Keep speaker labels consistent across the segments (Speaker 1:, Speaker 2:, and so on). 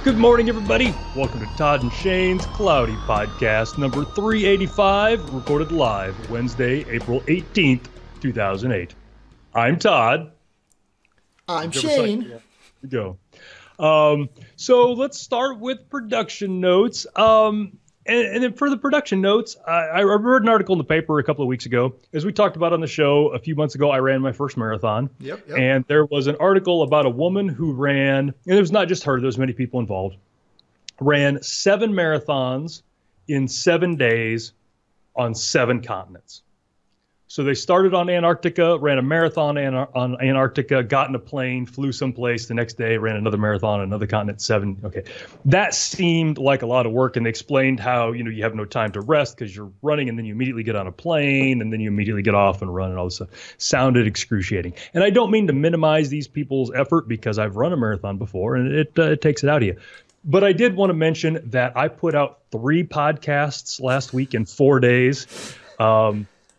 Speaker 1: Good morning, everybody. Welcome to Todd and Shane's Cloudy Podcast, number 385, recorded live Wednesday, April 18th, 2008. I'm Todd.
Speaker 2: I'm Shane.
Speaker 1: There we go. So let's start with production notes. And then for the production notes, I read an article in the paper a couple of weeks ago. As we talked about on the show a few months ago, I ran my first marathon.
Speaker 2: Yep.
Speaker 1: And there was an article about a woman who ran, and it was not just her, there was many people involved, ran 7 marathons in 7 days on 7 continents. So they started on Antarctica, ran a marathon on Antarctica, got in a plane, flew someplace. The next day, ran another marathon on another continent, 7. Okay. That seemed like a lot of work. And they explained how, you have no time to rest because you're running and then you immediately get on a plane and then you immediately get off and run and all this stuff. Sounded excruciating. And I don't mean to minimize these people's effort because I've run a marathon before and it takes it out of you. But I did want to mention that I put out 3 podcasts last week in 4 days.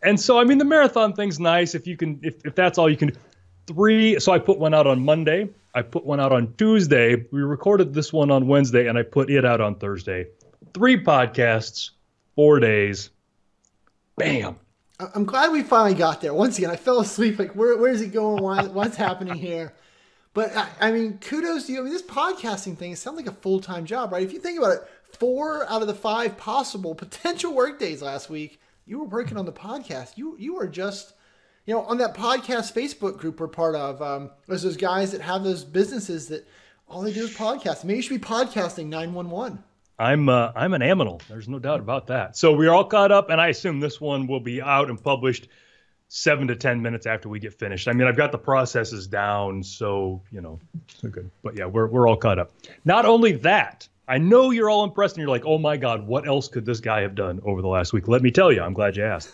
Speaker 1: And so, I mean, the marathon thing's nice if you can, if that's all you can do. 3. So I put one out on Monday. I put one out on Tuesday. We recorded this one on Wednesday, and I put it out on Thursday. 3 podcasts, 4 days. Bam.
Speaker 2: I'm glad we finally got there. Once again, I fell asleep. Like, where is it going? What's happening here? But I mean, kudos to you. I mean, this podcasting thing, it sounds like a full-time job, right? If you think about it, 4 out of the 5 possible potential work days last week, you were working on the podcast. You were just, on that podcast Facebook group we're part of. There's those guys that have those businesses that all they do is podcast. Maybe you should be podcasting 911.
Speaker 1: I'm an aminal. There's no doubt about that. So we're all caught up, and I assume this one will be out and published 7 to 10 minutes after we get finished. I mean, I've got the processes down, so so good. But yeah, we're all caught up. Not only that, I know you're all impressed and you're like, oh my God, what else could this guy have done over the last week? Let me tell you, I'm glad you asked.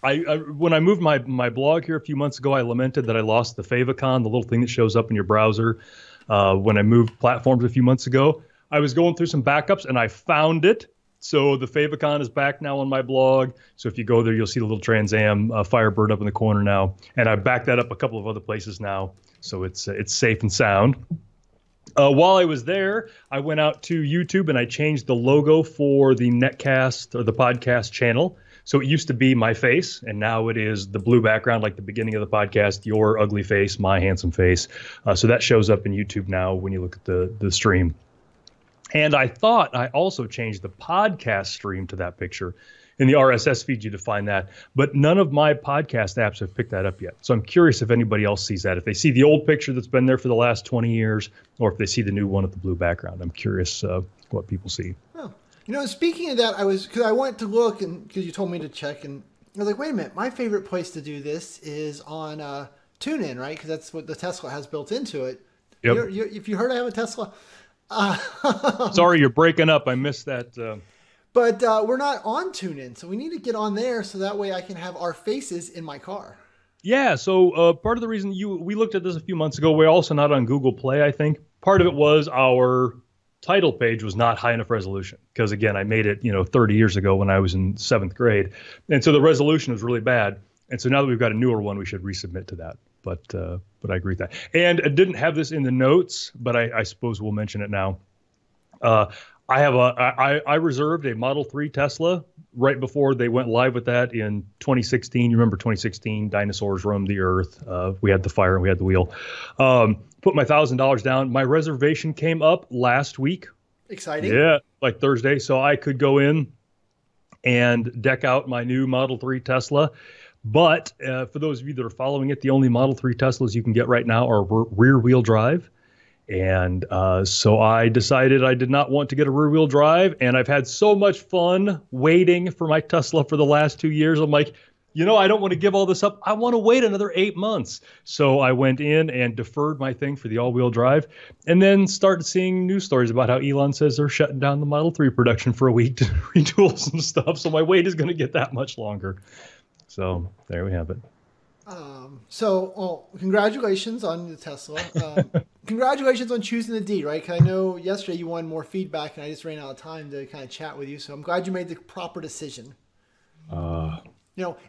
Speaker 1: When I moved my blog here a few months ago, I lamented that I lost the favicon, the little thing that shows up in your browser. When I moved platforms a few months ago, I was going through some backups and I found it. So the favicon is back now on my blog. So if you go there, you'll see the little Trans Am Firebird up in the corner now. And I backed that up a couple of other places now. So it's safe and sound. While I was there, I went out to YouTube and I changed the logo for the Netcast or the podcast channel. So it used to be my face, and now it is the blue background, like the beginning of the podcast, your ugly face, my handsome face. So that shows up in YouTube now when you look at the stream. And I thought I also changed the podcast stream to that picture. In the RSS feed, you define that. But none of my podcast apps have picked that up yet. So I'm curious if anybody else sees that. If they see the old picture that's been there for the last 20 years, or if they see the new one with the blue background. I'm curious what people see.
Speaker 2: Oh, speaking of that, because I went to look, and because you told me to check, and I was like, wait a minute, my favorite place to do this is on TuneIn, right? Because that's what the Tesla has built into it.
Speaker 1: Yep.
Speaker 2: If you heard I have a Tesla.
Speaker 1: Sorry, you're breaking up. I missed that.
Speaker 2: But we're not on TuneIn, so we need to get on there so that way I can have our faces in my car.
Speaker 1: Yeah, so part of the reason we looked at this a few months ago, we're also not on Google Play, I think. Part of it was our title page was not high enough resolution because, again, I made it 30 years ago when I was in 7th grade. And so the resolution was really bad. And so now that we've got a newer one, we should resubmit to that. But I agree with that. And I didn't have this in the notes, but I suppose we'll mention it now. I reserved a Model 3 Tesla right before they went live with that in 2016. You remember 2016, dinosaurs roamed the earth. We had the fire and we had the wheel. Put my $1,000 down. My reservation came up last week.
Speaker 2: Exciting.
Speaker 1: Yeah, like Thursday. So I could go in and deck out my new Model 3 Tesla. But for those of you that are following it, the only Model 3 Teslas you can get right now are rear-wheel drive. And so I decided I did not want to get a rear-wheel drive. And I've had so much fun waiting for my Tesla for the last 2 years. I'm like, I don't want to give all this up. I want to wait another 8 months. So I went in and deferred my thing for the all-wheel drive and then started seeing news stories about how Elon says they're shutting down the Model 3 production for a week to retool some stuff. So my wait is going to get that much longer. So there we have it.
Speaker 2: Congratulations on the Tesla. Congratulations on choosing the D, right? Because I know yesterday you wanted more feedback, and I just ran out of time to kind of chat with you. So I'm glad you made the proper decision.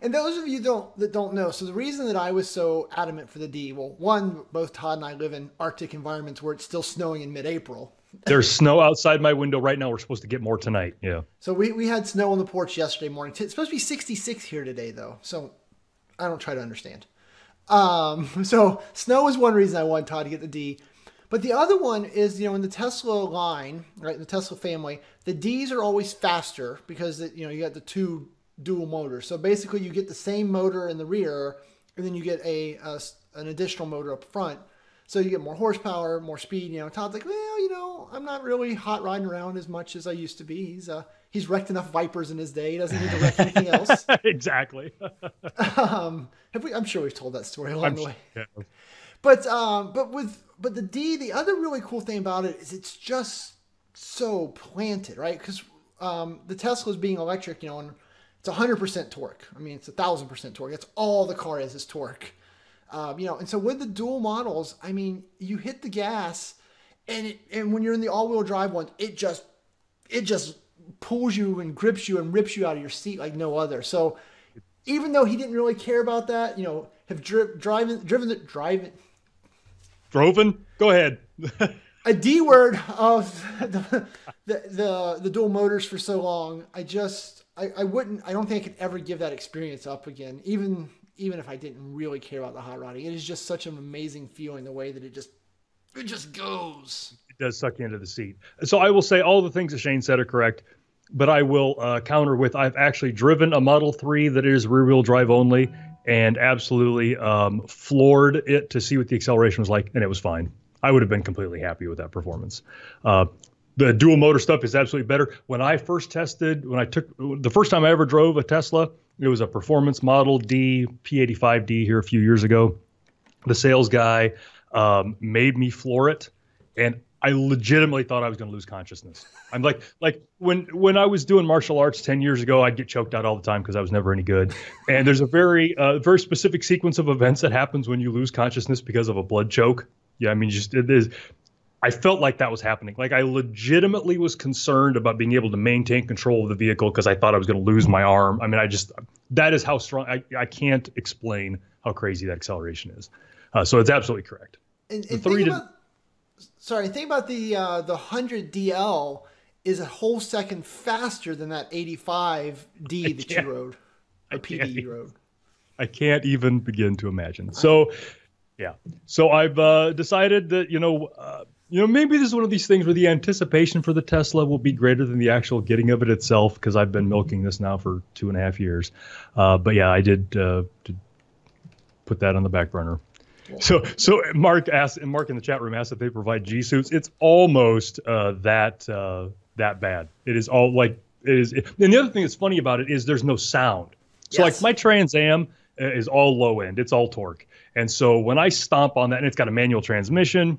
Speaker 2: And those of you that don't know, so the reason that I was so adamant for the D, well, one, both Todd and I live in Arctic environments where it's still snowing in mid-April.
Speaker 1: There's snow outside my window right now. We're supposed to get more tonight. Yeah.
Speaker 2: So we had snow on the porch yesterday morning. It's supposed to be 66 here today, though. So I don't try to understand. So snow is one reason I wanted Todd to get the D. But the other one is, in the Tesla line, right, in the Tesla family, the Ds are always faster because, you got the two dual motors. So basically you get the same motor in the rear, and then you get an additional motor up front. So you get more horsepower, more speed. Todd's like, well, I'm not really hot riding around as much as I used to be. He's wrecked enough Vipers in his day. He doesn't need to wreck anything else.
Speaker 1: Exactly.
Speaker 2: I'm sure we've told that story along the way.
Speaker 1: Yeah.
Speaker 2: But the D, the other really cool thing about it is it's just so planted, right? Because the Tesla's being electric, and it's 100% torque. I mean, it's 1,000% torque. That's all the car is torque. And so with the dual models, I mean, you hit the gas, and when you're in the all-wheel drive one, it just pulls you and grips you and rips you out of your seat like no other. So even though he didn't really care about that, have driven. Go ahead. A D word of the dual motors for so long. I don't think I could ever give that experience up again, even if I didn't really care about the hot rodding. It is just such an amazing feeling, the way that it just goes.
Speaker 1: It does suck you into the seat. So I will say all the things that Shane said are correct, but I will counter with, I've actually driven a Model 3 that is rear-wheel drive only, and absolutely floored it to see what the acceleration was like, and it was fine. I would have been completely happy with that performance. The dual motor stuff is absolutely better. When I first the first time I ever drove a Tesla, it was a performance Model D, P85D here a few years ago. The sales guy made me floor it, and I legitimately thought I was going to lose consciousness. I'm like when I was doing martial arts 10 years ago, I'd get choked out all the time because I was never any good. And there's a very specific sequence of events that happens when you lose consciousness because of a blood choke. Yeah, I mean, it is. I felt like that was happening. Like, I legitimately was concerned about being able to maintain control of the vehicle because I thought I was going to lose my arm. I mean, that is how strong. I can't explain how crazy that acceleration is. So it's absolutely correct.
Speaker 2: And think about the 100 DL is a whole second faster than that 85 D that you rode, or PD you rode.
Speaker 1: I can't even begin to imagine. So, yeah. So I've decided that, maybe this is one of these things where the anticipation for the Tesla will be greater than the actual getting of it itself, because I've been milking this now for 2.5 years. But yeah, I did put that on the back burner. So Mark in the chat room asked if they provide G suits. It's almost that bad. It is all like it is. And the other thing that's funny about it is there's no sound. So like my Trans Am is all low end. It's all torque. And so when I stomp on that, and it's got a manual transmission,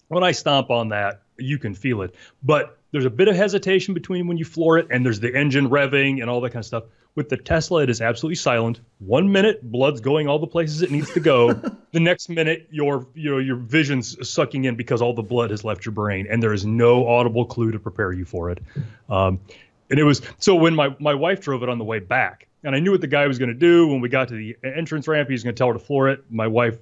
Speaker 1: when I stomp on that, you can feel it. But there's a bit of hesitation between when you floor it and there's the engine revving and all that kind of stuff. With the Tesla, it is absolutely silent. 1 minute, blood's going all the places it needs to go. The next minute, your vision's sucking in because all the blood has left your brain, and there is no audible clue to prepare you for it. And it was so when my wife drove it on the way back, and I knew what the guy was going to do. When we got to the entrance ramp, he was going to tell her to floor it. My wife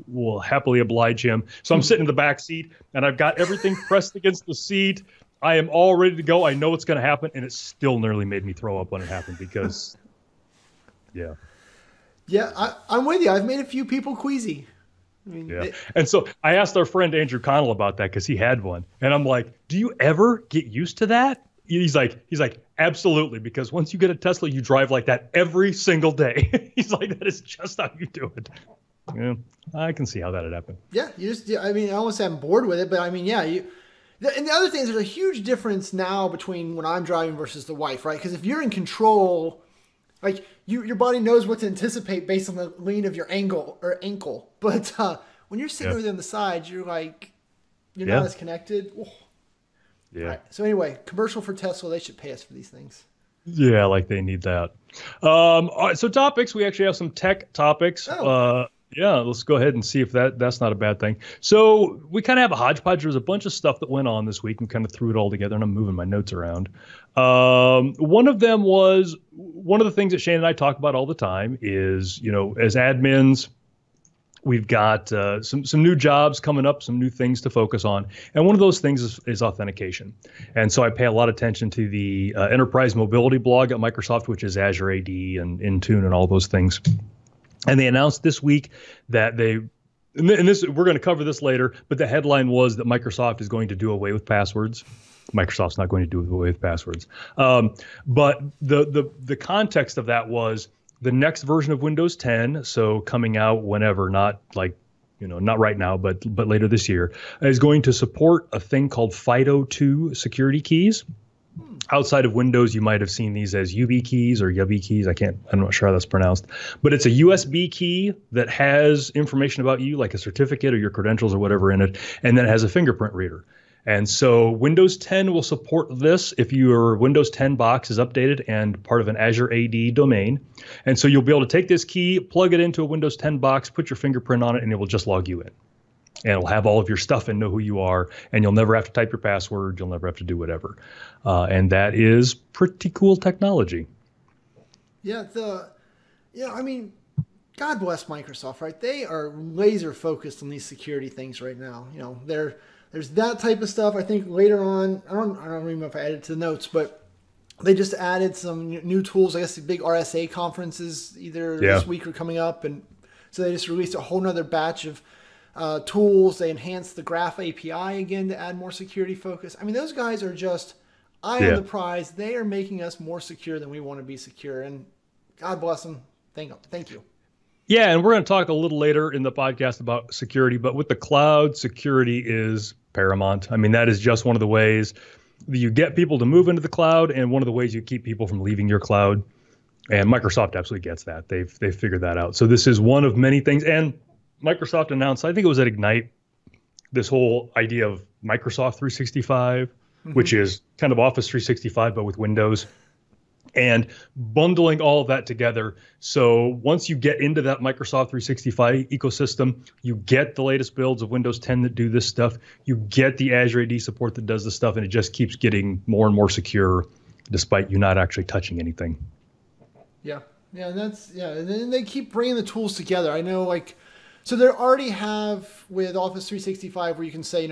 Speaker 1: will happily oblige him. So I'm sitting in the back seat, and I've got everything pressed against the seat. I am all ready to go. I know what's going to happen, and it still nearly made me throw up when it happened because, yeah.
Speaker 2: Yeah, I'm with you. I've made a few people queasy. I mean,
Speaker 1: and so I asked our friend Andrew Connell about that because he had one, and I'm like, "Do you ever get used to that?" He's like, absolutely, because once you get a Tesla, you drive like that every single day. He's like, that is just how you do it. Yeah, I can see how that would happen.
Speaker 2: Yeah, I almost am bored with it, but I mean, yeah, and the other thing is there's a huge difference now between when I'm driving versus the wife, right? Because if you're in control, like your body knows what to anticipate based on the lean of your ankle. But when you're sitting over there on the side, you're like, you're not as connected. Oh.
Speaker 1: Yeah.
Speaker 2: Right. So anyway, commercial for Tesla, they should pay us for these things.
Speaker 1: Yeah, like they need that. All right, so topics, we actually have some tech topics. Yeah, let's go ahead and see if that's not a bad thing. So we kind of have a hodgepodge. There's a bunch of stuff that went on this week and kind of threw it all together, and I'm moving my notes around. One of them was one of the things that Shane and I talk about all the time is, as admins, we've got some new jobs coming up, some new things to focus on. And one of those things is authentication. And so I pay a lot of attention to the enterprise mobility blog at Microsoft, which is Azure AD and Intune and all those things. And they announced this week that we're going to cover this later, but the headline was that Microsoft is going to do away with passwords. Microsoft's not going to do away with passwords. But the context of that was the next version of Windows 10, so coming out whenever, not right now, but later this year, is going to support a thing called FIDO2 security keys. Outside of Windows, you might have seen these as UB keys or YuBi keys. I'm not sure how that's pronounced, but it's a USB key that has information about you, like a certificate or your credentials or whatever in it, and then it has a fingerprint reader. And so Windows 10 will support this if your Windows 10 box is updated and part of an Azure AD domain. And so you'll be able to take this key, plug it into a Windows 10 box, put your fingerprint on it, and it will just log you in. And it'll have all of your stuff and know who you are, and you'll never have to type your password. You'll never have to do whatever. And that is pretty cool technology.
Speaker 2: Yeah, I mean, God bless Microsoft, right? They are laser focused on these security things right now. There's that type of stuff. I think later on, I don't remember if I added to the notes, but they just added some new tools. I guess the big RSA conferences either this week or coming up, and so they just released a whole nother batch of tools. They enhanced the Graph API again to add more security focus. I mean, those guys are just eye on the prize. They are making us more secure than we want to be secure, and God bless them. Thank you.
Speaker 1: Yeah, and we're going to talk a little later in the podcast about security, but with the cloud, security is paramount. I mean, that is just one of the ways that you get people to move into the cloud, and one of the ways you keep people from leaving your cloud. And Microsoft absolutely gets that. They've figured that out. So this is one of many things. And Microsoft announced, I think it was at Ignite, this whole idea of Microsoft 365, which is kind of Office 365, but with Windows, and bundling all of that together. So once you get into that Microsoft 365 ecosystem, you get the latest builds of Windows 10 that do this stuff. You get the Azure AD support that does this stuff, and it just keeps getting more and more secure despite you not actually touching anything.
Speaker 2: Yeah. Yeah. And then they keep bringing the tools together. I know, so they already have with Office 365 where you can say,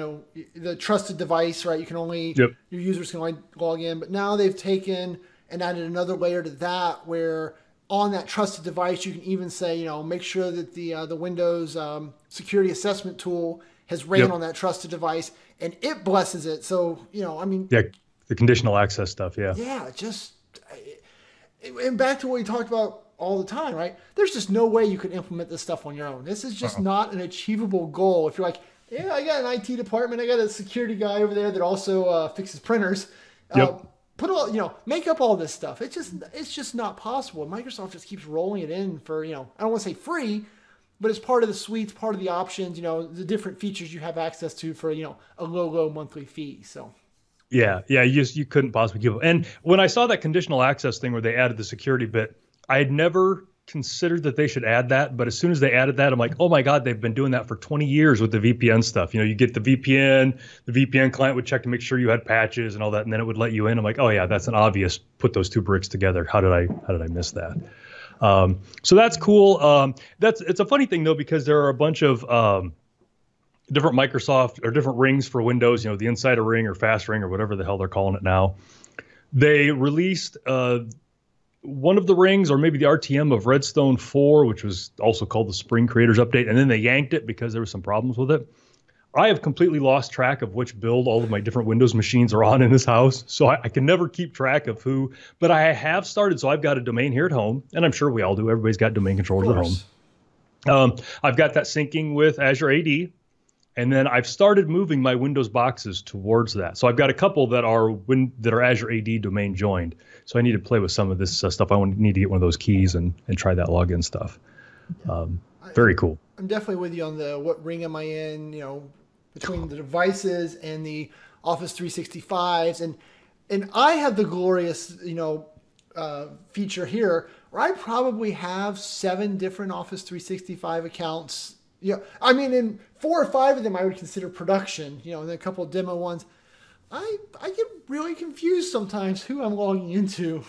Speaker 2: the trusted device, right? You can only, your users can only log in, but now they've taken and added another layer to that where on that trusted device, you can even say, make sure that the Windows security assessment tool has ran on that trusted device and it blesses it. So,
Speaker 1: the conditional access stuff. Yeah.
Speaker 2: Yeah. And back to what we talked about all the time, right? There's just no way you could implement this stuff on your own. This is just not an achievable goal. If you're like, yeah, I got an IT department, I got a security guy over there that also fixes printers. Make up all this stuff. It's just not possible. Microsoft just keeps rolling it in for, I don't want to say free, but it's part of the suites, part of the options, the different features you have access to for, a low monthly fee. So.
Speaker 1: Yeah, you couldn't possibly give up. And when I saw that conditional access thing where they added the security bit, I had never considered that they should add that. But as soon as they added that, I'm like, oh my God, they've been doing that for 20 years with the VPN stuff. You get the VPN client would check to make sure you had patches and all that, and then it would let you in. I'm like, oh yeah, that's an obvious put those two bricks together. How did I miss that? So that's cool. It's a funny thing though, because there are a bunch of different Microsoft or different rings for Windows, the Insider Ring or Fast Ring or whatever the hell they're calling it now. They released one of the rings, or maybe the RTM of Redstone 4, which was also called the Spring Creators Update, and then they yanked it because there were some problems with it. I have completely lost track of which build all of my different Windows machines are on in this house, so I can never keep track of who. But I have started, so I've got a domain here at home, and I'm sure we all do. Everybody's got domain controllers at home. I've got that syncing with Azure AD. And then I've started moving my Windows boxes towards that. So I've got a couple that are Azure AD domain joined. So I need to play with some of this stuff. I need to get one of those keys and try that login stuff. Very cool.
Speaker 2: I'm definitely with you on what ring am I in, between the devices and the Office 365s. And I have the glorious, feature here where I probably have 7 different Office 365 accounts. You know, I mean, in 4 or 5 of them I would consider production, you know, and then a couple of demo ones. I get really confused sometimes who I'm logging into.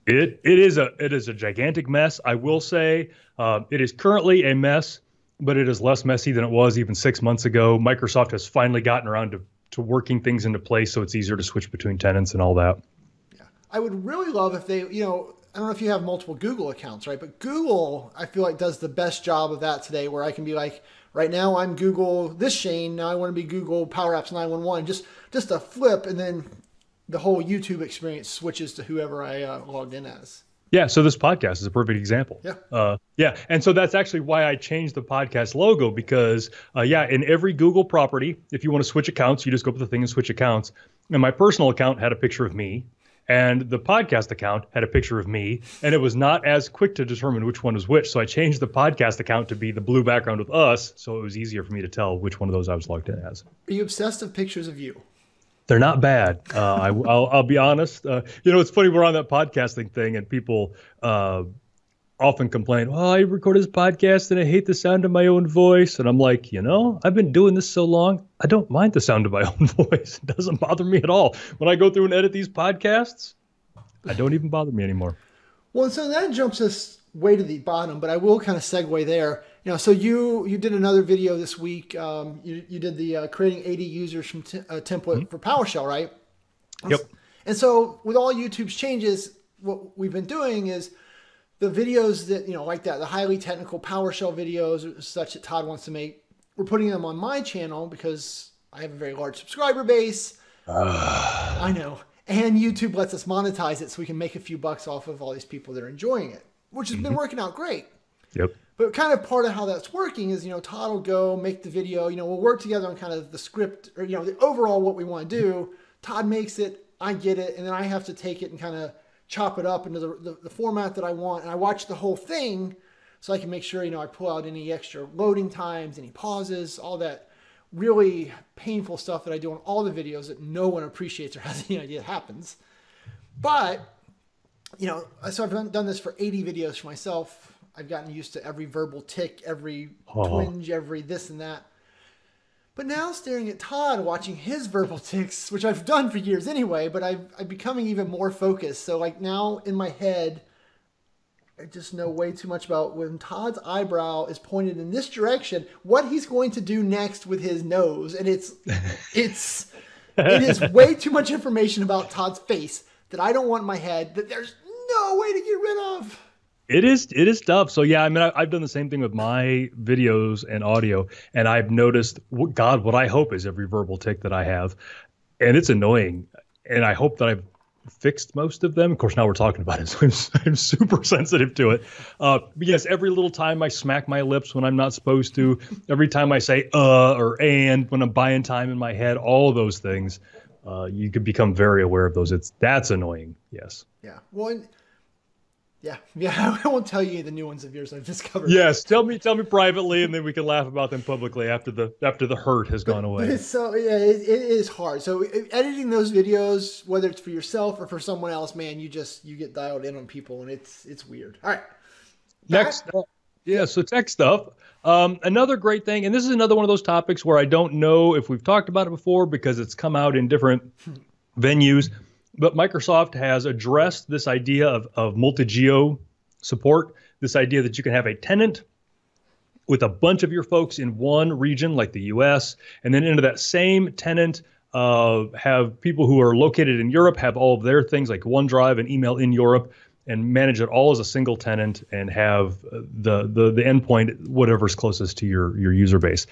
Speaker 1: It is a gigantic mess. I will say it is currently a mess, but it is less messy than it was even 6 months ago. Microsoft has finally gotten around to working things into place, so it's easier to switch between tenants and all that.
Speaker 2: Yeah, I would really love if they, you know, I don't know if you have multiple Google accounts, right? But Google, I feel like, does the best job of that today, where I can be like, right now I'm Google this Shane, now I want to be Google Power Apps 911, just a flip, and then the whole YouTube experience switches to whoever I logged in as.
Speaker 1: Yeah, so this podcast is a perfect example.
Speaker 2: Yeah.
Speaker 1: Yeah, and so that's actually why I changed the podcast logo, because, in every Google property, if you want to switch accounts, you just go up to the thing and switch accounts. And my personal account had a picture of me, and the podcast account had a picture of me, and it was not as quick to determine which one was which. So I changed the podcast account to be the blue background with us, so it was easier for me to tell which one of those I was logged in as.
Speaker 2: Are you obsessed with pictures of you?
Speaker 1: They're not bad. I'll be honest. You know, it's funny, we're on that podcasting thing, and people often complain, well, I record this podcast and I hate the sound of my own voice. And I'm like, you know, I've been doing this so long, I don't mind the sound of my own voice. It doesn't bother me at all. When I go through and edit these podcasts, I don't even bother me anymore.
Speaker 2: Well, so that jumps us way to the bottom, but I will kind of segue there. You know, so you did another video this week. You did the creating 80 users from template for PowerShell, right?
Speaker 1: Yep.
Speaker 2: And so with all YouTube's changes, what we've been doing is the videos that, you know, like that, the highly technical PowerShell videos such that Todd wants to make, we're putting them on my channel because I have a very large subscriber base. I know. And YouTube lets us monetize it so we can make a few bucks off of all these people that are enjoying it, which has been working out great.
Speaker 1: Yep.
Speaker 2: But kind of part of how that's working is, you know, Todd will go make the video, you know, we'll work together on kind of the script or, you know, the overall what we want to do. Todd makes it, I get it, and then I have to take it and kind of chop it up into the format that I want. And I watch the whole thing so I can make sure, you know, I pull out any extra loading times, any pauses, all that really painful stuff that I do on all the videos that no one appreciates or has any idea happens. But, you know, so I've done this for 80 videos for myself. I've gotten used to every verbal tick, every twinge, every this and that. But now staring at Todd, watching his verbal tics, which I've done for years anyway, but I'm becoming even more focused. So like now in my head, I just know way too much about when Todd's eyebrow is pointed in this direction, what he's going to do next with his nose. And it is way too much information about Todd's face that I don't want in my head that there's no way to get rid of.
Speaker 1: It is tough. So yeah, I mean, I've done the same thing with my videos and audio, and I've noticed what I hope is every verbal tick that I have, and it's annoying. And I hope that I've fixed most of them. Of course, now we're talking about it, so I'm super sensitive to it. Yes, every little time I smack my lips when I'm not supposed to, every time I say or and when I'm buying time in my head, all of those things, you could become very aware of those. That's annoying. Yes.
Speaker 2: Yeah. Well. Yeah. I won't tell you the new ones of yours I've discovered.
Speaker 1: Yes, tell me privately, and then we can laugh about them publicly after the hurt has gone away.
Speaker 2: So yeah, it is hard. So editing those videos, whether it's for yourself or for someone else, man, you get dialed in on people, and it's weird. All right.
Speaker 1: Next, so tech stuff. Another great thing, and this is another one of those topics where I don't know if we've talked about it before because it's come out in different venues. But Microsoft has addressed this idea of multi-geo support, this idea that you can have a tenant with a bunch of your folks in one region, like the US, and then into that same tenant have people who are located in Europe, have all of their things like OneDrive and email in Europe, and manage it all as a single tenant and have the endpoint whatever's closest to your user base.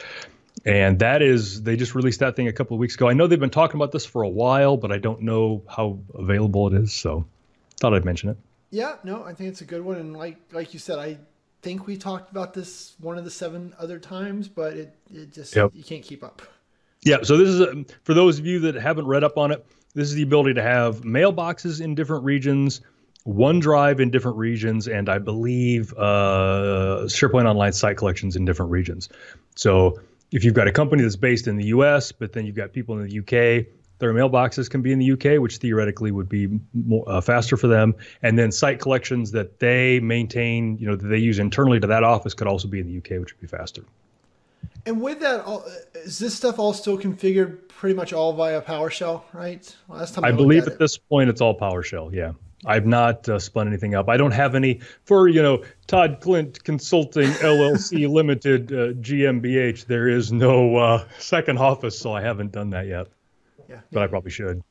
Speaker 1: And they just released that thing a couple of weeks ago. I know they've been talking about this for a while, but I don't know how available it is. So thought I'd mention it.
Speaker 2: Yeah, no, I think it's a good one. And like you said, I think we talked about this one of the 7 other times, but it just, you can't keep up.
Speaker 1: Yeah. So this is, for those of you that haven't read up on it, this is the ability to have mailboxes in different regions, OneDrive in different regions, and I believe SharePoint Online site collections in different regions. So if you've got a company that's based in the US, but then you've got people in the UK, Their mailboxes can be in the UK, which theoretically would be more, faster for them. And then site collections that they maintain, that they use internally to that office could also be in the UK, which would be faster.
Speaker 2: And with that, is this stuff all still configured pretty much all via PowerShell, right? Last time
Speaker 1: I believe at this point it's all PowerShell, yeah. I've not spun anything up. I don't have any for, Todd Clint Consulting LLC Limited GmbH. There is no second office, so I haven't done that yet. Yeah, but I probably should.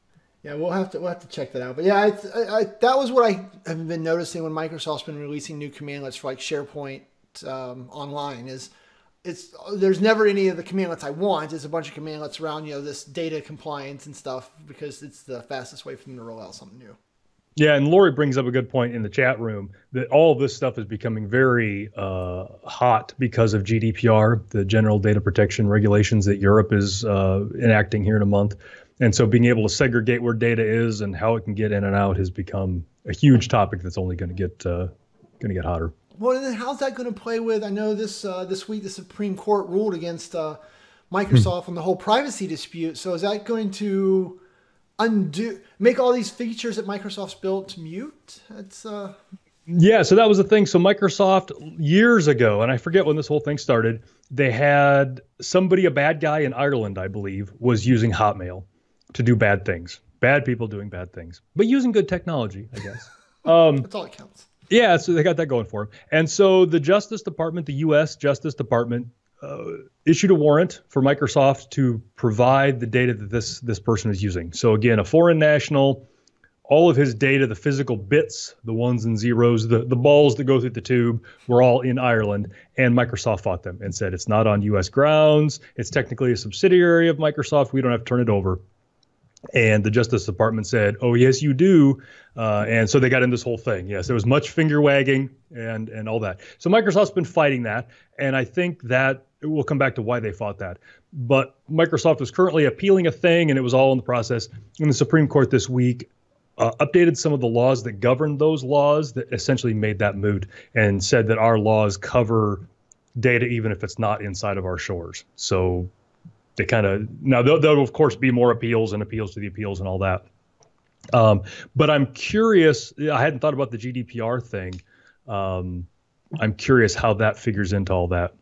Speaker 2: Yeah, we'll have to check that out. But yeah, that was what I have been noticing when Microsoft's been releasing new commandlets for like SharePoint Online. There's never any of the commandlets I want. It's a bunch of commandlets around this data compliance and stuff because it's the fastest way for them to roll out something new.
Speaker 1: Yeah, and Lori brings up a good point in the chat room that all of this stuff is becoming very hot because of GDPR, the General Data Protection Regulations that Europe is enacting here in a month. And so being able to segregate where data is and how it can get in and out has become a huge topic that's only going to get hotter.
Speaker 2: Well, and then how's that going to play with? I know this week the Supreme Court ruled against Microsoft on the whole privacy dispute. So is that going to make all these features that Microsoft's built mute?
Speaker 1: Yeah, so that was the thing. So Microsoft years ago, and I forget when this whole thing started, they had a bad guy in Ireland, I believe, was using Hotmail to do bad things. Bad people doing bad things, but using good technology, I guess.
Speaker 2: That's all that counts.
Speaker 1: Yeah, so they got that going for them. And so the Justice Department, the U.S. Justice Department, issued a warrant for Microsoft to provide the data that this person is using. So again, a foreign national, all of his data, the physical bits, the ones and zeros, the balls that go through the tube were all in Ireland, and Microsoft fought them and said it's not on U.S. grounds. It's technically a subsidiary of Microsoft. We don't have to turn it over. And the Justice Department said, oh, yes, you do. And so they got in this whole thing. Yes, there was much finger wagging and all that. So Microsoft's been fighting that. And I think that we'll come back to why they fought that. But Microsoft was currently appealing a thing, and it was all in the process. And the Supreme Court this week updated some of the laws that govern those laws that essentially made that moot and said that our laws cover data even if it's not inside of our shores. So they kind of, now there'll of course be more appeals and appeals to the appeals and all that. But I'm curious, I hadn't thought about the GDPR thing. I'm curious how that figures into all that.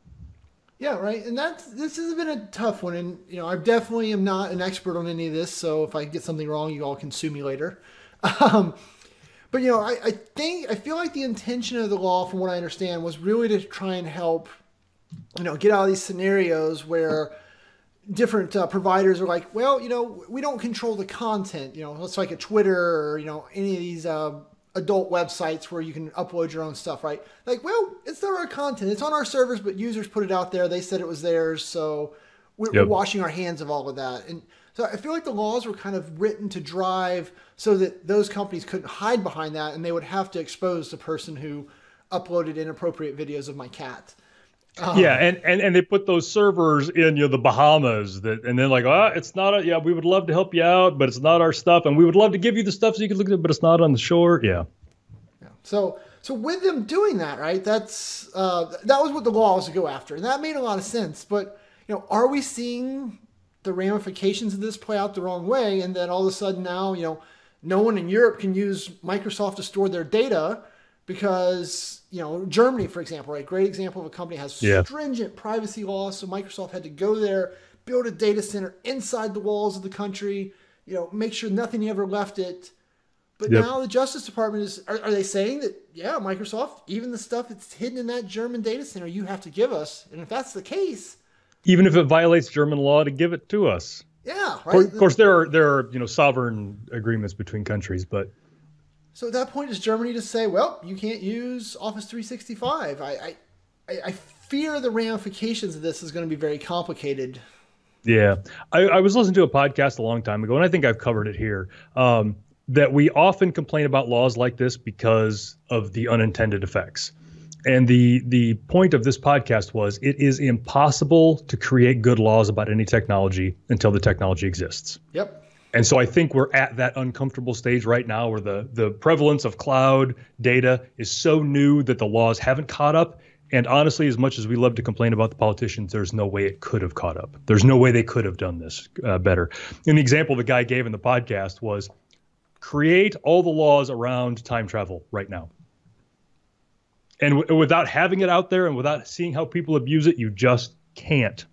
Speaker 2: Yeah, right. And this has been a tough one. And, I definitely am not an expert on any of this. So if I get something wrong, you all can sue me later. But, I feel like the intention of the law, from what I understand, was really to try and help, get out of these scenarios where different providers are like, well, we don't control the content, it's like a Twitter or, any of these adult websites where you can upload your own stuff, right? Like, well, it's not our content. It's on our servers, but users put it out there. They said it was theirs. So we're washing our hands of all of that. And so I feel like the laws were kind of written to drive so that those companies couldn't hide behind that, and they would have to expose the person who uploaded inappropriate videos of my cat.
Speaker 1: Yeah, and they put those servers in the Bahamas and then like, it's not we would love to help you out, but it's not our stuff, and we would love to give you the stuff so you can look at it, but it's not on the shore. Yeah.
Speaker 2: So with them doing that, right? That was what the law was to go after, and that made a lot of sense. But are we seeing the ramifications of this play out the wrong way, and then all of a sudden now no one in Europe can use Microsoft to store their data? Because, Germany, for example, right? Great example of a company has stringent privacy laws. So Microsoft had to go there, build a data center inside the walls of the country, make sure nothing ever left it. But now the Justice Department are they saying that, Microsoft, even the stuff that's hidden in that German data center, you have to give us. And if that's the case.
Speaker 1: Even if it violates German law, to give it to us.
Speaker 2: Yeah. Right.
Speaker 1: Of course, there are, sovereign agreements between countries, but.
Speaker 2: So at that point, is Germany to say, well, you can't use Office 365? I fear the ramifications of this is going to be very complicated.
Speaker 1: Yeah. I was listening to a podcast a long time ago, and I think I've covered it here, that we often complain about laws like this because of the unintended effects. And the point of this podcast was it is impossible to create good laws about any technology until the technology exists.
Speaker 2: Yep.
Speaker 1: And so I think we're at that uncomfortable stage right now where the prevalence of cloud data is so new that the laws haven't caught up. And honestly, as much as we love to complain about the politicians, there's no way it could have caught up. There's no way they could have done this better. And the example the guy gave in the podcast was create all the laws around time travel right now. And without having it out there and without seeing how people abuse it, you just can't.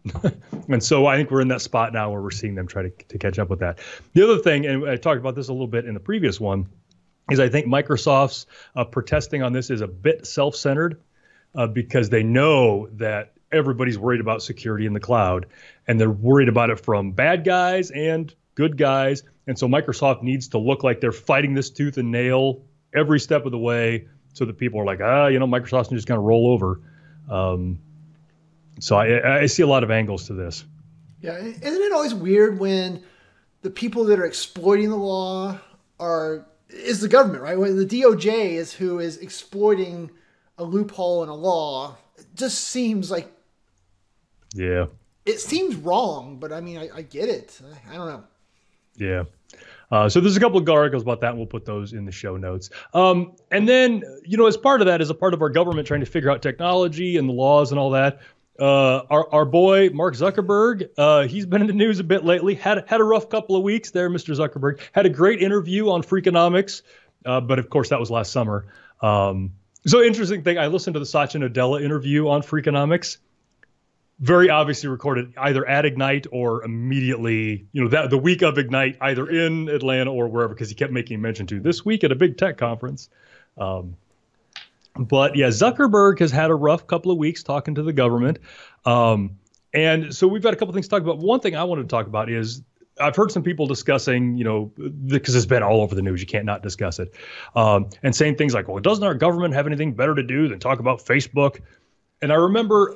Speaker 1: And so I think we're in that spot now where we're seeing them try to catch up with that. The other thing, and I talked about this a little bit in the previous one, is I think Microsoft's protesting on this is a bit self-centered. Because they know that everybody's worried about security in the cloud, and they're worried about it from bad guys and good guys. And so Microsoft needs to look like they're fighting this tooth and nail every step of the way so that people are like, Microsoft's just going to roll over. So I see a lot of angles to this.
Speaker 2: Yeah. Isn't it always weird when the people that are exploiting the law is the government, right? When the DOJ is who is exploiting a loophole in a law. It just seems like,
Speaker 1: yeah,
Speaker 2: it seems wrong, but I mean, I get it. I don't know.
Speaker 1: Yeah. So there's a couple of articles about that, and we'll put those in the show notes. And then, as part of that, as a part of our government trying to figure out technology and the laws and all that, our boy, Mark Zuckerberg, he's been in the news a bit lately, had a rough couple of weeks there, Mr. Zuckerberg. Had a great interview on Freakonomics, but of course that was last summer. So interesting thing, I listened to the Satya Nadella interview on Freakonomics. Very obviously recorded either at Ignite or immediately, the week of Ignite, either in Atlanta or wherever, because he kept making mention to this week at a big tech conference. But yeah, Zuckerberg has had a rough couple of weeks talking to the government. And so we've got a couple things to talk about. One thing I wanted to talk about is I've heard some people discussing, because it's been all over the news, you can't not discuss it, and saying things like, well, doesn't our government have anything better to do than talk about Facebook? And I remember,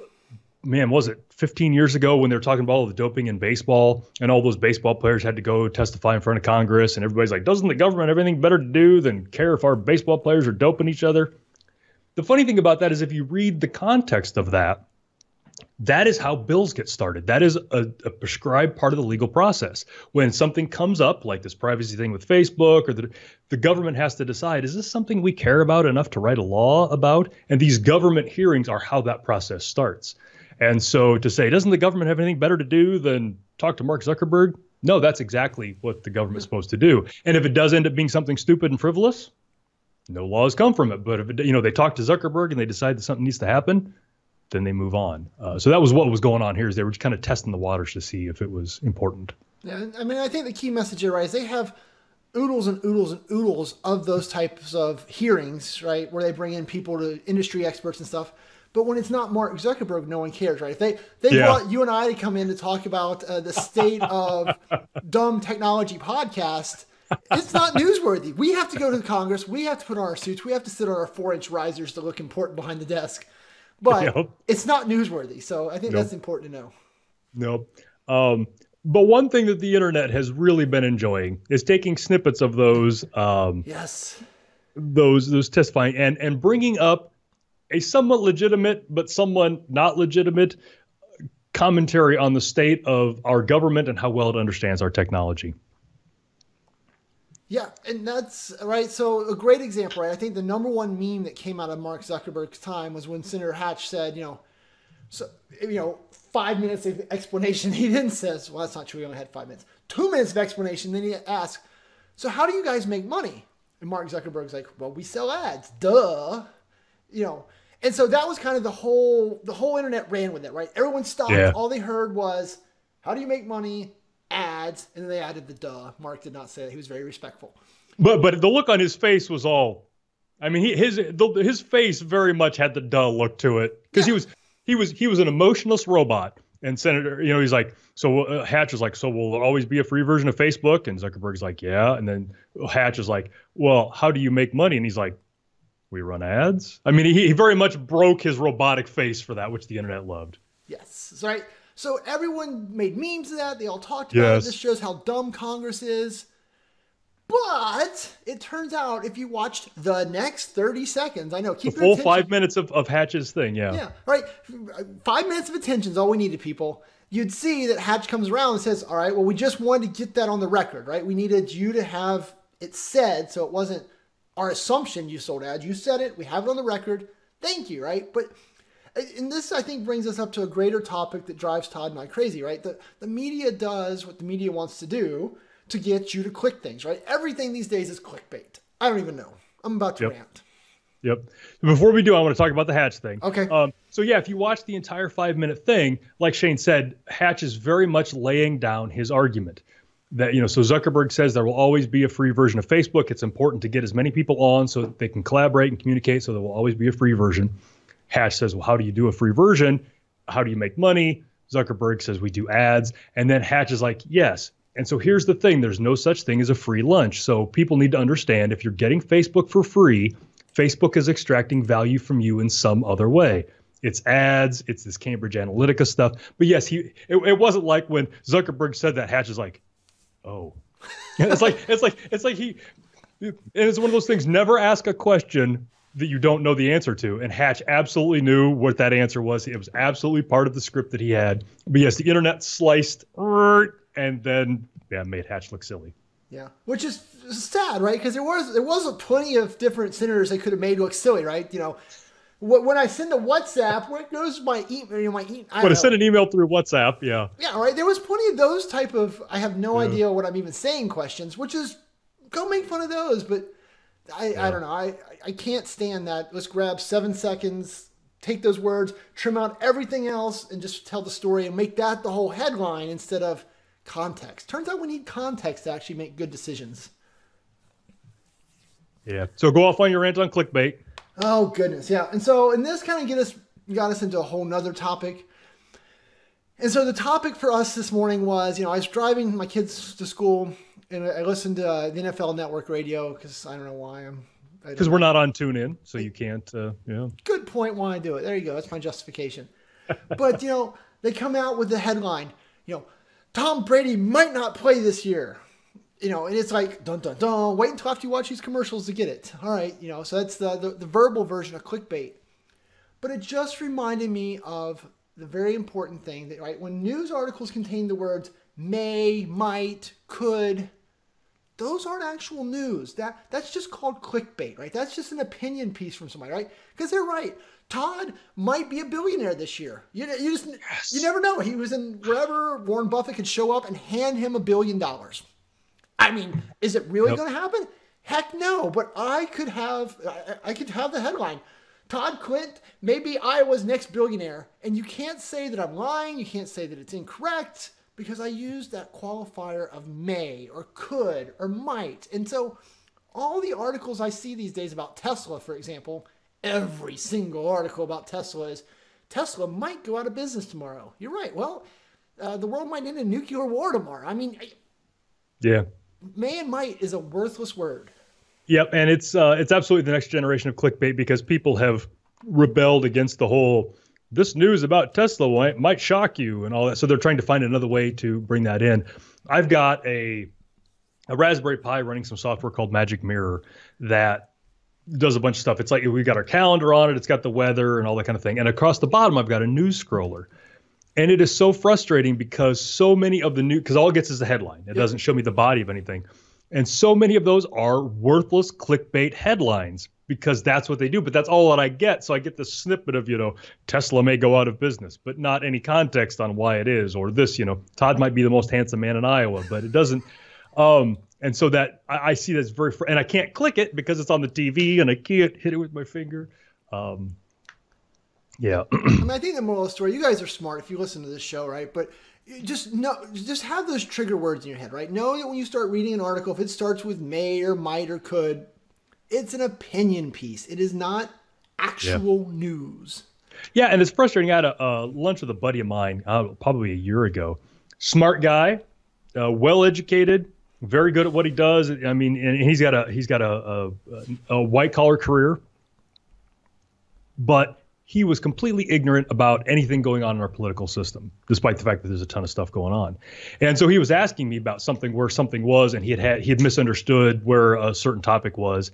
Speaker 1: was it 15 years ago when they were talking about all the doping in baseball and all those baseball players had to go testify in front of Congress, and everybody's like, doesn't the government have anything better to do than care if our baseball players are doping each other? The funny thing about that is if you read the context of that, that is how bills get started. That is a prescribed part of the legal process. When something comes up, like this privacy thing with Facebook, or the government has to decide, is this something we care about enough to write a law about? And these government hearings are how that process starts. And so to say, doesn't the government have anything better to do than talk to Mark Zuckerberg? No, that's exactly what the government's supposed to do. And if it does end up being something stupid and frivolous, no laws come from it. But if they talk to Zuckerberg and they decide that something needs to happen, then they move on. So that was what was going on here, is they were just kind of testing the waters to see if it was important.
Speaker 2: Yeah, I mean, I think the key message here, right, is they have oodles and oodles and oodles of those types of hearings, right, where they bring in people to industry experts and stuff. But when it's not Mark Zuckerberg, no one cares, right? If they brought you and I to come in to talk about the state of dumb technology podcast, it's not newsworthy. We have to go to the Congress. We have to put on our suits. We have to sit on our 4-inch risers to look important behind the desk. But it's not newsworthy. So I think that's important to know.
Speaker 1: But one thing that the internet has really been enjoying is taking snippets of those those testifying and bringing up a somewhat legitimate but somewhat not legitimate commentary on the state of our government and how well it understands our technology.
Speaker 2: Yeah, and that's right. So a great example, right? I think the number one meme that came out of Mark Zuckerberg's time was when Senator Hatch said, 5 minutes of explanation. He then says, well, that's not true. We only had 5 minutes. 2 minutes of explanation. Then he asked, so how do you guys make money? And Mark Zuckerberg's like, well, we sell ads. Duh. And so that was kind of the whole internet ran with it, right? Everyone stopped. Yeah. All they heard was, how do you make money? Ads. And then they added the duh. Mark did not say that. He was very respectful.
Speaker 1: But the look on his face was all, I mean, his face very much had the duh look to it, because he was an emotionless robot. And Senator, he's like, so Hatch is like, so will there always be a free version of Facebook? And Zuckerberg's like, yeah. And then Hatch is like, well, how do you make money? And he's like, we run ads. I mean, he very much broke his robotic face for that, which the internet loved.
Speaker 2: Yes. Right. So everyone made memes of that. They all talked about it. This shows how dumb Congress is. But it turns out if you watched the next 30 seconds, I know, keep
Speaker 1: the full 5 minutes of Hatch's thing. Yeah.
Speaker 2: Yeah. Right. 5 minutes of attention is all we needed, people. You'd see that Hatch comes around and says, all right, well, we just wanted to get that on the record, right? We needed you to have it said, so it wasn't our assumption you sold ads. You said it. We have it on the record. Thank you, right? But And this, I think, brings us up to a greater topic that drives Todd and I crazy, right? The media does what the media wants to do to get you to click things, right? Everything these days is clickbait. I don't even know. I'm about to rant.
Speaker 1: Yep. Before we do, I want to talk about the Hatch thing.
Speaker 2: Okay.
Speaker 1: So yeah, if you watch the entire 5-minute thing, like Shane said, Hatch is very much laying down his argument that, so Zuckerberg says there will always be a free version of Facebook. It's important to get as many people on so that they can collaborate and communicate. So there will always be a free version. Hatch says, well, how do you do a free version? How do you make money? Zuckerberg says we do ads. And then Hatch is like, yes. And so here's the thing. There's no such thing as a free lunch. So people need to understand if you're getting Facebook for free, Facebook is extracting value from you in some other way. It's ads, it's this Cambridge Analytica stuff. But yes, it wasn't like when Zuckerberg said that, Hatch is like, oh. it's like he, and it's one of those things, never ask a question that you don't know the answer to. And Hatch absolutely knew what that answer was. It was absolutely part of the script that he had. But yes, the internet sliced and then made Hatch look silly.
Speaker 2: Yeah, which is sad, right? Because there was plenty of different senators they could have made look silly, right? When I send a WhatsApp, where goes my email? When
Speaker 1: I send an email through WhatsApp, yeah.
Speaker 2: Yeah, right. There was plenty of those type of I have no idea what I'm even saying questions, which is go make fun of those. But I don't know. I can't stand that. Let's grab 7 seconds, take those words, trim out everything else, and just tell the story and make that the whole headline instead of context. Turns out we need context to actually make good decisions.
Speaker 1: Yeah. So go off on your rant on clickbait.
Speaker 2: Oh goodness, yeah. And this kind of got us into a whole nother topic. And so the topic for us this morning was, I was driving my kids to school and I listened to the NFL Network radio because I don't know why
Speaker 1: because we're not on TuneIn, so you can't.
Speaker 2: Good point. Why I do it? There you go. That's my justification. But they come out with the headline. Tom Brady might not play this year. And it's like, dun, dun, dun, wait until after you watch these commercials to get it. All right, so that's the verbal version of clickbait. But it just reminded me of the very important thing that, right, when news articles contain the words may, might, could, those aren't actual news. That's just called clickbait, right? That's just an opinion piece from somebody, right? Because they're right. Todd might be a billionaire this year. You never know. He was in wherever Warren Buffett could show up and hand him $1 billion. I mean, is it really going to happen? Heck no. But I could have the headline. Todd Clint, maybe Iowa's next billionaire. And you can't say that I'm lying. You can't say that it's incorrect because I used that qualifier of may or could or might. And so all the articles I see these days about Tesla, for example, every single article about Tesla is Tesla might go out of business tomorrow. You're right. Well, the world might end a nuclear war tomorrow. I mean, may and might is a worthless word.
Speaker 1: Yep, and it's absolutely the next generation of clickbait because people have rebelled against the whole this news about Tesla might shock you and all that. So they're trying to find another way to bring that in. I've got a Raspberry Pi running some software called Magic Mirror that does a bunch of stuff. It's like we got our calendar on it. It's got the weather and all that kind of thing. And across the bottom, I've got a news scroller. And it is so frustrating because so many of the news, because all it gets is the headline. It doesn't show me the body of anything. And so many of those are worthless clickbait headlines because that's what they do. But that's all that I get. So I get this snippet of, Tesla may go out of business, but not any context on why it is. Or this, Todd might be the most handsome man in Iowa, but it doesn't. And so that I see that's and I can't click it because it's on the TV and I can't hit it with my finger. Yeah.
Speaker 2: I think the moral of the story, you guys are smart if you listen to this show, right? But just have those trigger words in your head, right? Know that when you start reading an article, if it starts with may or might or could, it's an opinion piece. It is not actual news.
Speaker 1: Yeah, and it's frustrating. I had a lunch with a buddy of mine probably a year ago. Smart guy, well-educated, very good at what he does. I mean, and he's got a white-collar career, but he was completely ignorant about anything going on in our political system, despite the fact that there's a ton of stuff going on. And so he was asking me about something where something was, and he had misunderstood where a certain topic was.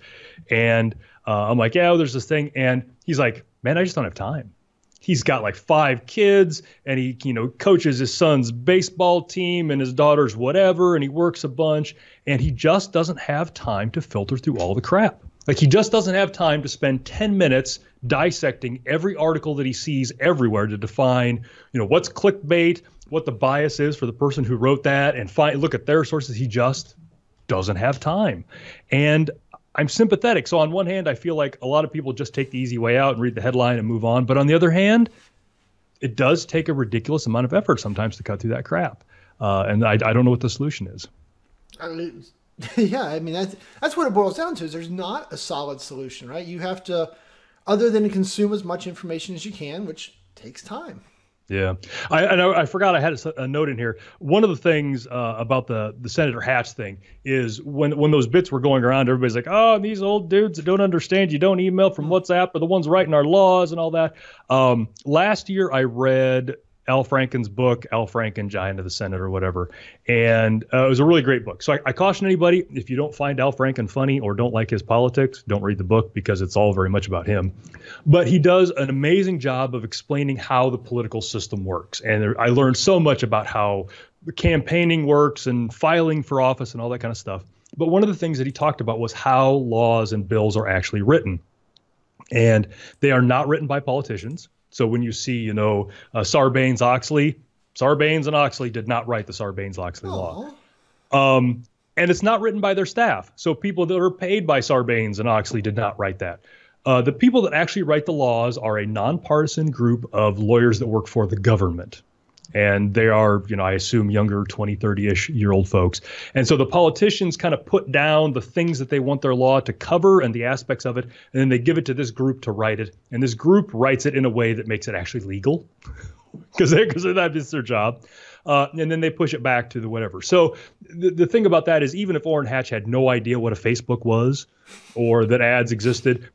Speaker 1: And I'm like, yeah, there's this thing. And he's like, man, I just don't have time. He's got like 5 kids and he, coaches his son's baseball team and his daughter's whatever. And he works a bunch and he just doesn't have time to filter through all the crap. Like he just doesn't have time to spend 10 minutes dissecting every article that he sees everywhere to define, what's clickbait, what the bias is for the person who wrote that, and look at their sources. He just doesn't have time. And I'm sympathetic. So on one hand, I feel like a lot of people just take the easy way out and read the headline and move on. But on the other hand, it does take a ridiculous amount of effort sometimes to cut through that crap. And I don't know what the solution is.
Speaker 2: Yeah, I mean, that's what it boils down to, is there's not a solid solution, right? You have to, other than consume as much information as you can, which takes time.
Speaker 1: Yeah. I forgot I had a note in here. One of the things about the Senator Hatch thing is when those bits were going around, everybody's like, oh, these old dudes that don't understand, you don't email from WhatsApp, are the ones writing our laws and all that. Last year I read Al Franken's book, Al Franken, Giant of the Senate or whatever. And it was a really great book. So I caution anybody, if you don't find Al Franken funny or don't like his politics, don't read the book, because it's all very much about him. But he does an amazing job of explaining how the political system works. And I learned so much about how the campaigning works and filing for office and all that kind of stuff. But one of the things that he talked about was how laws and bills are actually written. And they are not written by politicians. So when you see, Sarbanes-Oxley, Sarbanes and Oxley did not write the Sarbanes-Oxley law. And it's not written by their staff. So people that are paid by Sarbanes and Oxley did not write that. The people that actually write the laws are a nonpartisan group of lawyers that work for the government. And they are, I assume, younger 20, 30-ish-year-old folks. And so the politicians kind of put down the things that they want their law to cover and the aspects of it, and then they give it to this group to write it. And this group writes it in a way that makes it actually legal, because that's their job. And then they push it back to the whatever. So the thing about that is, even if Orrin Hatch had no idea what a Facebook was or that ads existed,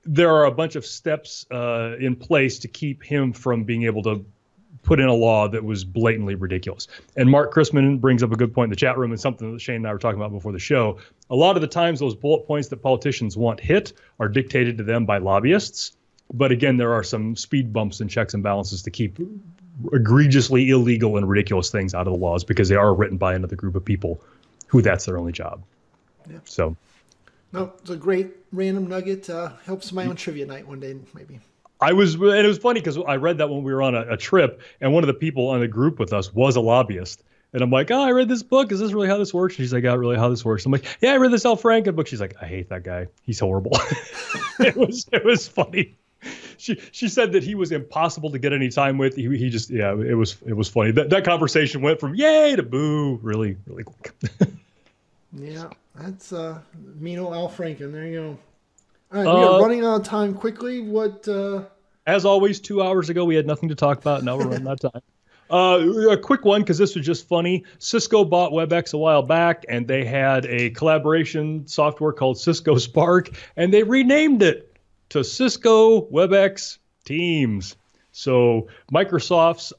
Speaker 1: there are a bunch of steps in place to keep him from being able to put in a law that was blatantly ridiculous. And Mark Chrisman brings up a good point in the chat room, and something that Shane and I were talking about before the show. A lot of the times those bullet points that politicians want hit are dictated to them by lobbyists. But again, there are some speed bumps and checks and balances to keep egregiously illegal and ridiculous things out of the laws, because they are written by another group of people who that's their only job. Yeah. So.
Speaker 2: No, it's a great random nugget. Helps my own trivia night one day, maybe.
Speaker 1: And it was funny because I read that when we were on a trip, and one of the people on the group with us was a lobbyist. And I'm like, oh, I read this book. Is this really how this works? And she's like, yeah, really how this works. I'm like, yeah, I read this Al Franken book. She's like, I hate that guy. He's horrible. It was funny. She said that he was impossible to get any time with. He just, yeah, it was funny. That conversation went from yay to boo really, really quick.
Speaker 2: Yeah, that's mean old Al Franken. There you go. All right, we are running out of time quickly.
Speaker 1: As always, 2 hours ago, we had nothing to talk about. Now we're running out of time. A quick one, because this was just funny. Cisco bought WebEx a while back, and they had a collaboration software called Cisco Spark, and they renamed it to Cisco WebEx Teams. So Microsoft's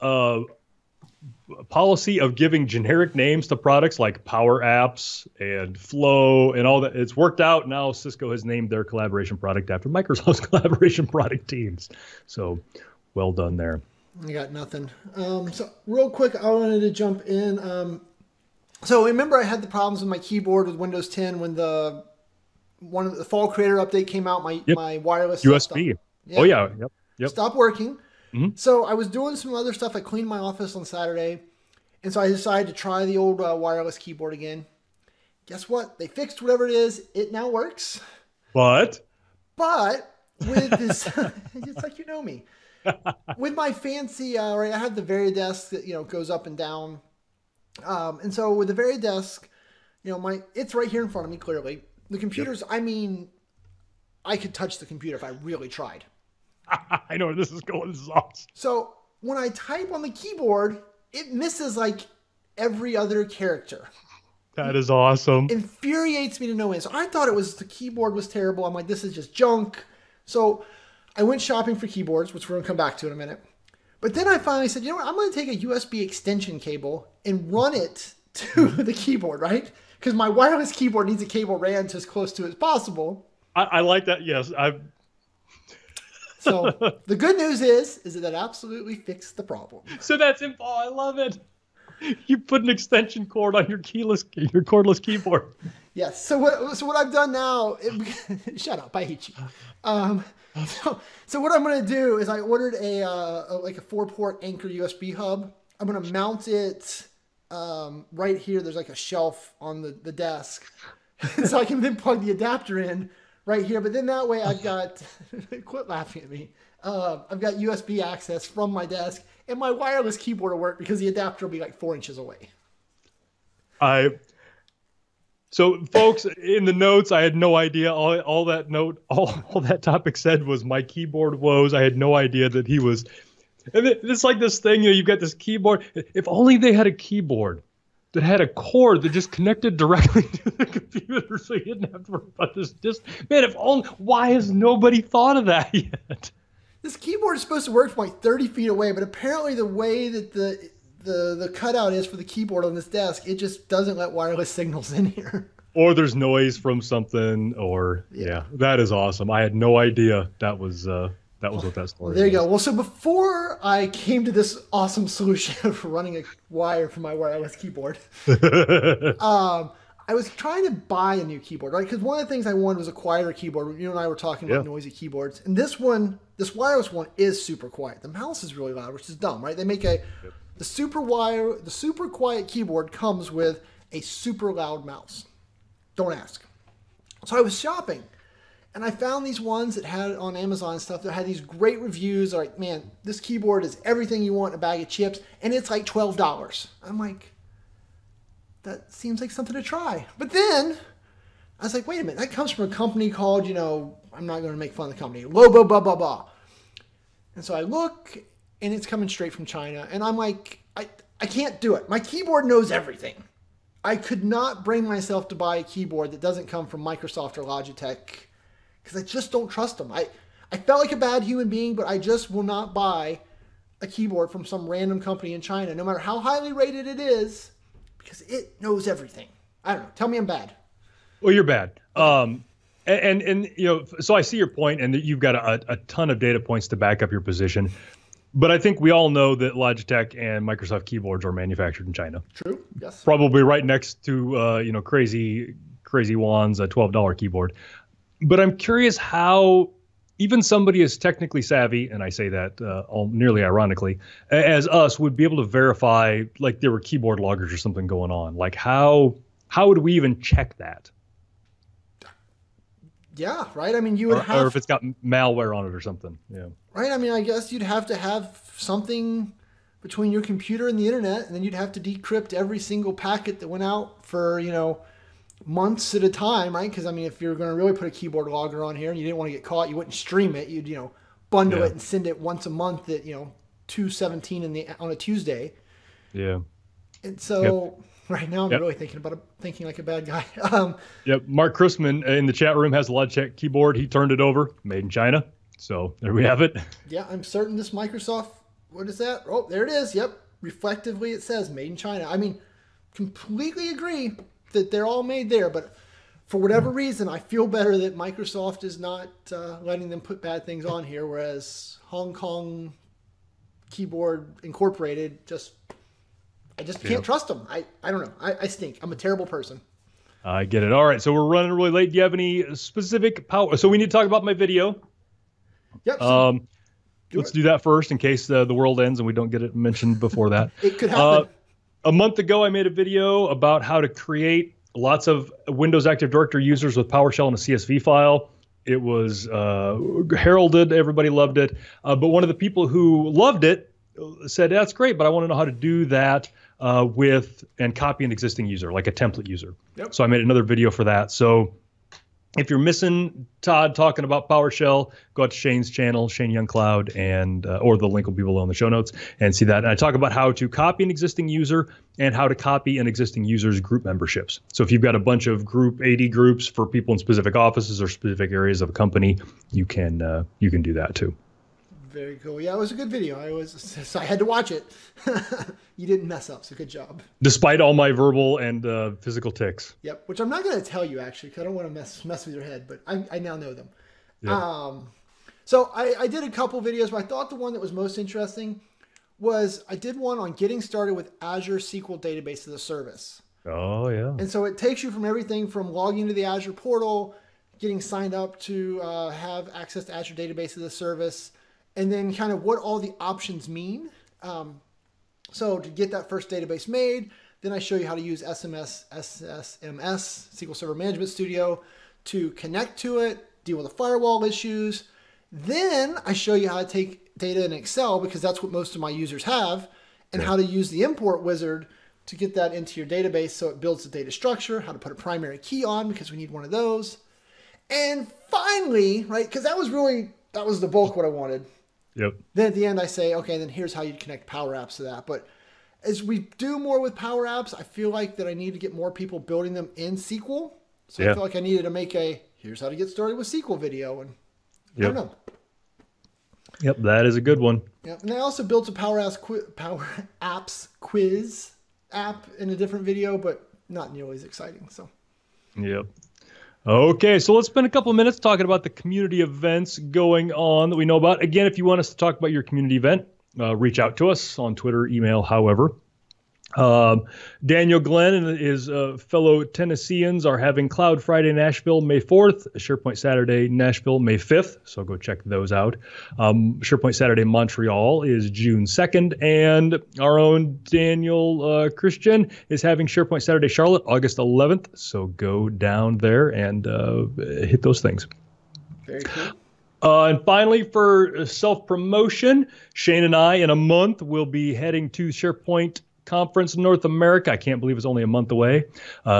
Speaker 1: policy of giving generic names to products like Power Apps and Flow and all that, it's worked out. Now Cisco has named their collaboration product after Microsoft's collaboration product, Teams. So well done there.
Speaker 2: I got nothing. So real quick, I wanted to jump in. So remember I had the problems with my keyboard with Windows 10 when the Fall Creator update came out. My wireless
Speaker 1: USB. Oh yeah. Yep.
Speaker 2: Stopped working. Mm-hmm. So I was doing some other stuff. I cleaned my office on Saturday, and so I decided to try the old wireless keyboard again. Guess what? They fixed whatever it is. It now works.
Speaker 1: But
Speaker 2: with this, it's like, you know me. With my fancy, right, I have the VariDesk that goes up and down, and so with the VariDesk, it's right here in front of me. Clearly, the computers. Yep. I mean, I could touch the computer if I really tried.
Speaker 1: I know where this is going. This is awesome.
Speaker 2: So when I type on the keyboard, it misses like every other character.
Speaker 1: That is awesome.
Speaker 2: Infuriates me to no end. So I thought the keyboard was terrible. I'm like, this is just junk. So I went shopping for keyboards, which we're going to come back to in a minute. But then I finally said, you know what? I'm going to take a USB extension cable and run it to the keyboard, right? Because my wireless keyboard needs a cable ran to as close to it as possible.
Speaker 1: I like that. Yes.
Speaker 2: So the good news is that absolutely fixed the problem.
Speaker 1: So that's I love it. You put an extension cord on your cordless keyboard.
Speaker 2: Yes. So what I've done now? Shut up! I hate you. So what I'm gonna do is I ordered a 4-port Anchor USB hub. I'm gonna mount it right here. There's like a shelf on the desk, so I can then plug the adapter in right here. But then that way I've got quit laughing at me. I've got USB access from my desk, and my wireless keyboard will work because the adapter will be like 4 inches away.
Speaker 1: So, folks, in the notes, I had no idea. All that topic said was my keyboard woes. I had no idea that he was. And it's like this thing, you've got this keyboard. If only they had a keyboard that had a cord that just connected directly to the computer, so you didn't have to worry about this. Man, if only. Why has nobody thought of that yet?
Speaker 2: This keyboard is supposed to work from like 30 feet away, but apparently the way that the cutout is for the keyboard on this desk, it just doesn't let wireless signals in here.
Speaker 1: Or there's noise from something, or yeah, that is awesome. I had no idea that was what that story was.
Speaker 2: There you go. Well, so before I came to this awesome solution for running a wire for my wireless keyboard, I was trying to buy a new keyboard, right? Because one of the things I wanted was a quieter keyboard. You and I were talking about noisy keyboards, and this wireless one is super quiet. The mouse is really loud, which is dumb, right? They make the super quiet keyboard comes with a super loud mouse. Don't ask. So I was shopping, and I found these ones that had on Amazon and stuff that had these great reviews. Like, man, this keyboard is everything you want in a bag of chips, and it's like $12. I'm like, that seems like something to try. But then I was like, wait a minute, that comes from a company called, I'm not going to make fun of the company, Lobo blah blah blah. And so I look, and it's coming straight from China, and I'm like, I can't do it. My keyboard knows everything. I could not bring myself to buy a keyboard that doesn't come from Microsoft or Logitech because I just don't trust them. I felt like a bad human being, but I just will not buy a keyboard from some random company in China, no matter how highly rated it is, because it knows everything. I don't know. Tell me I'm bad.
Speaker 1: Well, you're bad. And so I see your point, and that you've got a ton of data points to back up your position. But I think we all know that Logitech and Microsoft keyboards are manufactured in China.
Speaker 2: True. Yes.
Speaker 1: Probably right next to crazy Juan's $12 keyboard. But I'm curious how even somebody as technically savvy, and I say that nearly ironically, as us, would be able to verify like there were keyboard loggers or something going on. Like how would we even check that?
Speaker 2: Yeah, right. I mean, you would have,
Speaker 1: or if it's got malware on it or something. Yeah.
Speaker 2: Right. I mean, I guess you'd have to have something between your computer and the internet, and then you'd have to decrypt every single packet that went out for, months at a time, right? Because I mean, if you're going to really put a keyboard logger on here and you didn't want to get caught, you wouldn't stream it. You'd, bundle it and send it once a month at, 2:17 on a Tuesday.
Speaker 1: Yeah.
Speaker 2: And so right now I'm really thinking like a bad guy.
Speaker 1: Mark Chrisman in the chat room has a Logitech keyboard. He turned it over, made in China. So there we have it.
Speaker 2: Yeah, I'm certain this Microsoft, what is that? Oh, there it is. Yep. Reflectively, it says made in China. I mean, completely agree that they're all made there, but for whatever reason, I feel better that Microsoft is not letting them put bad things on here, whereas Hong Kong Keyboard Incorporated I just can't trust them. I don't know. I stink. I'm a terrible person.
Speaker 1: I get it. All right, so we're running really late. Do you have any specific power? So we need to talk about my video.
Speaker 2: Yep.
Speaker 1: Let's do that first in case the world ends and we don't get it mentioned before that.
Speaker 2: It could happen.
Speaker 1: A month ago, I made a video about how to create lots of Windows Active Directory users with PowerShell and a CSV file. It was heralded. Everybody loved it. But one of the people who loved it said, that's great, but I want to know how to do that with and copy an existing user, like a template user. Yep. So I made another video for that. So if you're missing Todd talking about PowerShell, go out to Shane's channel, Shane Youngcloud, and or the link will be below in the show notes, and see that. And I talk about how to copy an existing user and how to copy an existing user's group memberships. So if you've got a bunch of group AD groups for people in specific offices or specific areas of a company, you can do that too.
Speaker 2: Very cool. Yeah, it was a good video. I had to watch it. You didn't mess up, so good job.
Speaker 1: Despite all my verbal and physical tics.
Speaker 2: Yep, which I'm not going to tell you, actually, because I don't want to mess with your head, but I now know them.
Speaker 1: Yep.
Speaker 2: So I did a couple videos, but I thought the one that was most interesting was I did one on getting started with Azure SQL Database as a Service.
Speaker 1: Oh, yeah.
Speaker 2: And so it takes you from everything from logging into the Azure portal, getting signed up to have access to Azure Database as a Service, and then kind of what all the options mean. So to get that first database made, then I show you how to use SSMS, SQL Server Management Studio, to connect to it, deal with the firewall issues. Then I show you how to take data in Excel, because that's what most of my users have, and how to use the import wizard to get that into your database so it builds the data structure, how to put a primary key on because we need one of those. And finally, right, because that was the bulk of what I wanted.
Speaker 1: Yep.
Speaker 2: Then at the end I say, okay, then here's how you connect Power Apps to that. But as we do more with Power Apps, I feel like that I need to get more people building them in SQL. So I feel like I needed to make here's how to get started with SQL video. And I don't know.
Speaker 1: Yep, that is a good one.
Speaker 2: Yep. And I also built a Power Apps quiz app in a different video, but not nearly as exciting. So.
Speaker 1: Yep. Okay, so let's spend a couple of minutes talking about the community events going on that we know about. Again, if you want us to talk about your community event, reach out to us on Twitter, email, however. Daniel Glenn and his fellow Tennesseans are having Cloud Friday Nashville May 4th, SharePoint Saturday Nashville May 5th, so go check those out. SharePoint Saturday Montreal is June 2nd, and our own Daniel Christian is having SharePoint Saturday Charlotte August 11th, so go down there and hit those things.
Speaker 2: Very cool.
Speaker 1: And finally, for self-promotion, Shane and I in a month will be heading to SharePoint Conference North America. I can't believe it's only a month away.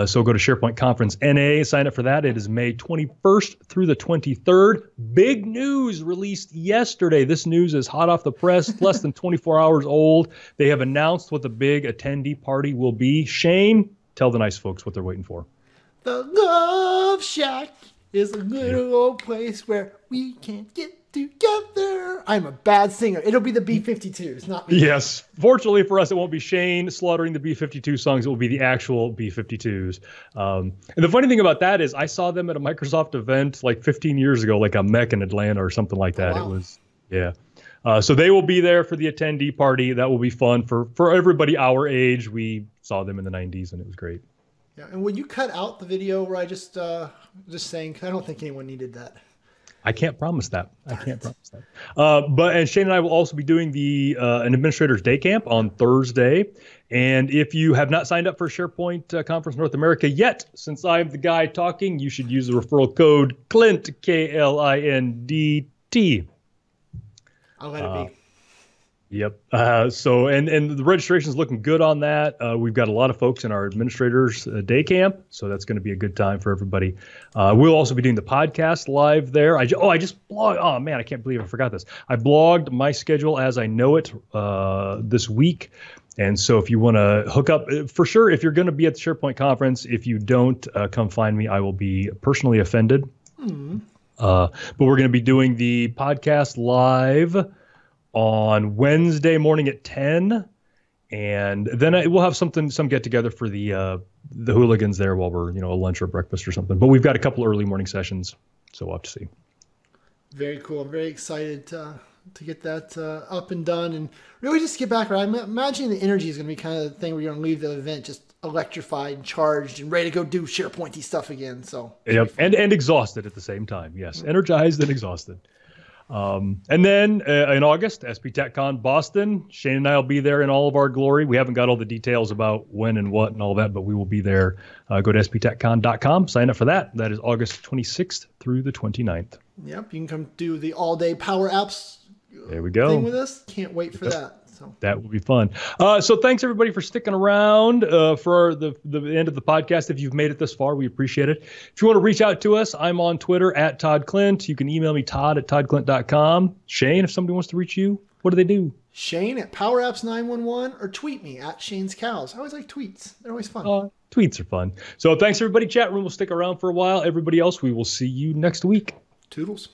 Speaker 1: So go to SharePoint Conference NA, sign up for that. It is May 21st through the 23rd. Big news released yesterday. This news is hot off the press, less than 24 hours old. They have announced what the big attendee party will be. Shane, tell the nice folks what they're waiting for.
Speaker 2: The Love Shack is a little old place where we can get together. I'm a bad singer. It'll be the B-52s, not me.
Speaker 1: Yes. Fortunately for us, it won't be Shane slaughtering the B-52 songs. It will be the actual B-52s. And the funny thing about that is I saw them at a Microsoft event like 15 years ago, like a MEC in Atlanta or something like that.
Speaker 2: Oh, wow.
Speaker 1: It was, so they will be there for the attendee party. That will be fun for everybody our age. We saw them in the 90s and it was great.
Speaker 2: Yeah. And when you cut out the video where I just saying, 'cause I don't think anyone needed that.
Speaker 1: I can't promise that. But Shane and I will also be doing an Administrator's Day Camp on Thursday. And if you have not signed up for SharePoint Conference North America yet, since I'm the guy talking, you should use the referral code CLINT, KLINDT.
Speaker 2: I'll let it be.
Speaker 1: Yep. So the registration is looking good on that. We've got a lot of folks in our Administrators Day Camp, so that's going to be a good time for everybody. We'll also be doing the podcast live there. I just blogged. Oh man, I can't believe I forgot this. I blogged my schedule as I know it this week. And so if you want to hook up, for sure, if you're going to be at the SharePoint conference, if you don't come find me, I will be personally offended. But we're going to be doing the podcast live on Wednesday morning at 10, and then we'll have some get together for the hooligans there while we're a lunch or breakfast or something. But we've got a couple early morning sessions, so we'll have to see.
Speaker 2: Very cool. I'm very excited to get that up and done, and really just get back. Right, I'm imagining the energy is going to be kind of the thing where you're going to leave the event just electrified and charged and ready to go do SharePointy stuff again. So
Speaker 1: yep, and exhausted at the same time. Yes, energized and exhausted. And then in August, SP TechCon Boston, Shane and I will be there in all of our glory. We haven't got all the details about when and what and all that, but we will be there. Go to sptechcon.com, sign up for that. That is August 26th through the 29th.
Speaker 2: Yep, you can come do the all-day Power Apps
Speaker 1: there we go.
Speaker 2: thing with us. Can't wait for that. So
Speaker 1: that will be fun. So thanks everybody for sticking around for the end of the podcast. If you've made it this far, we appreciate it. If you want to reach out to us, I'm on Twitter at Todd Clint. You can email me todd@toddclint.com. Shane, if somebody wants to reach you, what do they do?
Speaker 2: Shane at PowerApps911 or tweet me at Shane's Cows. I always like tweets. They're always fun.
Speaker 1: Tweets are fun. So thanks everybody. Chat room will stick around for a while. Everybody else, we will see you next week.
Speaker 2: Toodles.